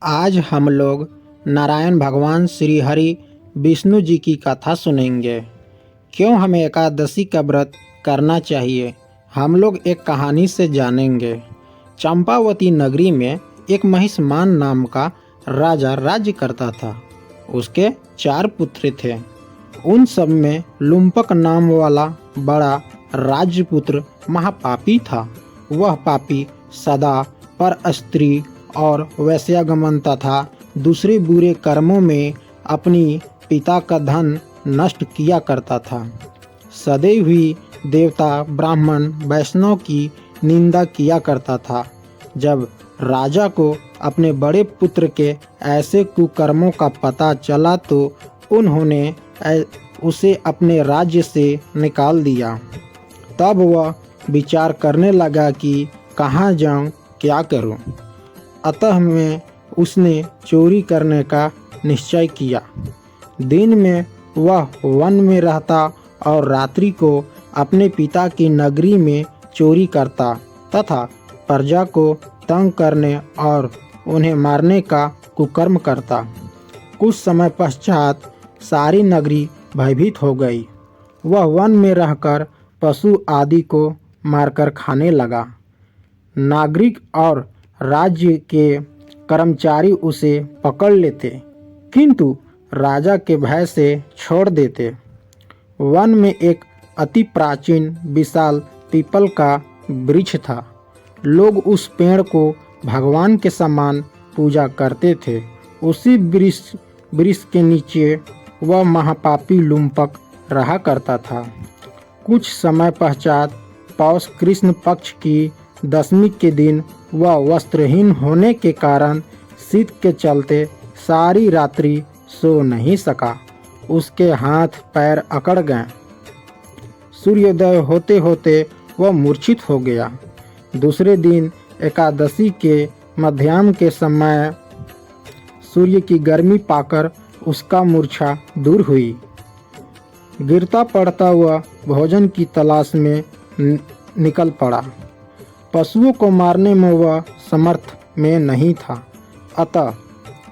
आज हम लोग नारायण भगवान श्री हरि विष्णु जी की कथा सुनेंगे। क्यों हमें एकादशी का व्रत करना चाहिए, हम लोग एक कहानी से जानेंगे। चंपावती नगरी में एक महिषमान नाम का राजा राज्य करता था। उसके 4 पुत्र थे। उन सब में लुम्पक नाम वाला बड़ा राजपुत्र महापापी था। वह पापी सदा पर स्त्री और वैश्यागमन तथा दूसरे बुरे कर्मों में अपनी पिता का धन नष्ट किया करता था। सदैव ही देवता ब्राह्मण वैष्णव की निंदा किया करता था। जब राजा को अपने बड़े पुत्र के ऐसे कुकर्मों का पता चला तो उन्होंने उसे अपने राज्य से निकाल दिया। तब वह विचार करने लगा कि कहाँ जाऊँ, क्या करूँ। अतः में उसने चोरी करने का निश्चय किया। दिन में वह वन में रहता और रात्रि को अपने पिता की नगरी में चोरी करता तथा प्रजा को तंग करने और उन्हें मारने का कुकर्म करता। कुछ समय पश्चात सारी नगरी भयभीत हो गई। वह वन में रहकर पशु आदि को मारकर खाने लगा। नागरिक और राज्य के कर्मचारी उसे पकड़ लेते, किंतु राजा के भय से छोड़ देते। वन में एक अति प्राचीन विशाल पीपल का वृक्ष था। लोग उस पेड़ को भगवान के समान पूजा करते थे। उसी वृक्ष के नीचे वह महापापी लुम्पक रहा करता था। कुछ समय पश्चात पौष कृष्ण पक्ष की दशमी के दिन वह वस्त्रहीन होने के कारण शीत के चलते सारी रात्रि सो नहीं सका। उसके हाथ पैर अकड़ गए। सूर्योदय होते होते वह मूर्छित हो गया। दूसरे दिन एकादशी के मध्याह्न के समय सूर्य की गर्मी पाकर उसका मूर्छा दूर हुई। गिरता पड़ता हुआ भोजन की तलाश में निकल पड़ा। पशुओं को मारने में वह समर्थ में नहीं था। अतः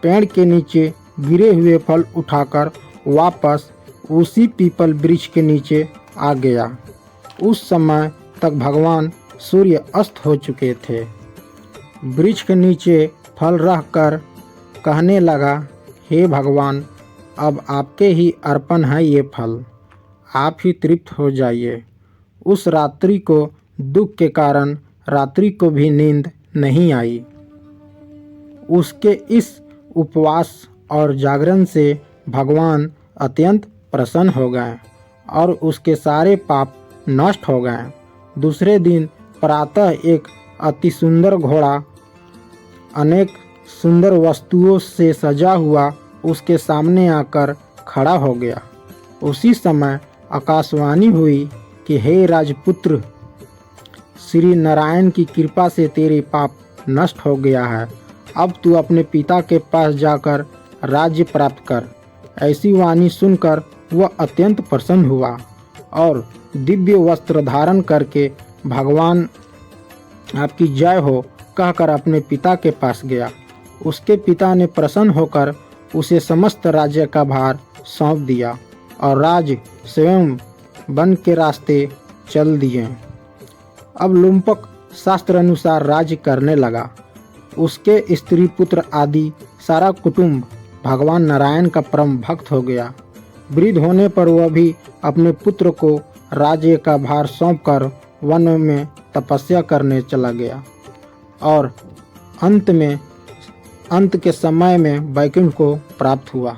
पेड़ के नीचे गिरे हुए फल उठाकर वापस उसी पीपल वृक्ष के नीचे आ गया। उस समय तक भगवान सूर्य अस्त हो चुके थे। वृक्ष के नीचे फल रखकर कहने लगा, हे भगवान, अब आपके ही अर्पण है ये फल, आप ही तृप्त हो जाइए। उस रात्रि को दुख के कारण रात्रि को भी नींद नहीं आई। उसके इस उपवास और जागरण से भगवान अत्यंत प्रसन्न हो गए और उसके सारे पाप नष्ट हो गए। दूसरे दिन प्रातः एक अति सुंदर घोड़ा अनेक सुंदर वस्तुओं से सजा हुआ उसके सामने आकर खड़ा हो गया। उसी समय आकाशवाणी हुई कि हे राजपुत्र, श्री नारायण की कृपा से तेरे पाप नष्ट हो गया है। अब तू अपने पिता के पास जाकर राज्य प्राप्त कर। ऐसी वाणी सुनकर वह अत्यंत प्रसन्न हुआ और दिव्य वस्त्र धारण करके भगवान आपकी जय हो कहकर अपने पिता के पास गया। उसके पिता ने प्रसन्न होकर उसे समस्त राज्य का भार सौंप दिया और राज स्वयं वन के रास्ते चल दिए। अब लुम्पक शास्त्र अनुसार राज्य करने लगा। उसके स्त्री पुत्र आदि सारा कुटुंब भगवान नारायण का परम भक्त हो गया। वृद्ध होने पर वह भी अपने पुत्र को राज्य का भार सौंपकर वन में तपस्या करने चला गया और अंत के समय में वैकुंठ को प्राप्त हुआ।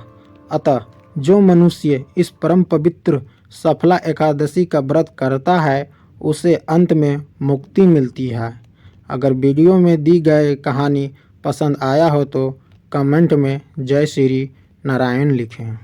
अतः जो मनुष्य इस परम पवित्र सफला एकादशी का व्रत करता है उसे अंत में मुक्ति मिलती है। अगर वीडियो में दी गई कहानी पसंद आया हो तो कमेंट में जय श्री नारायण लिखें।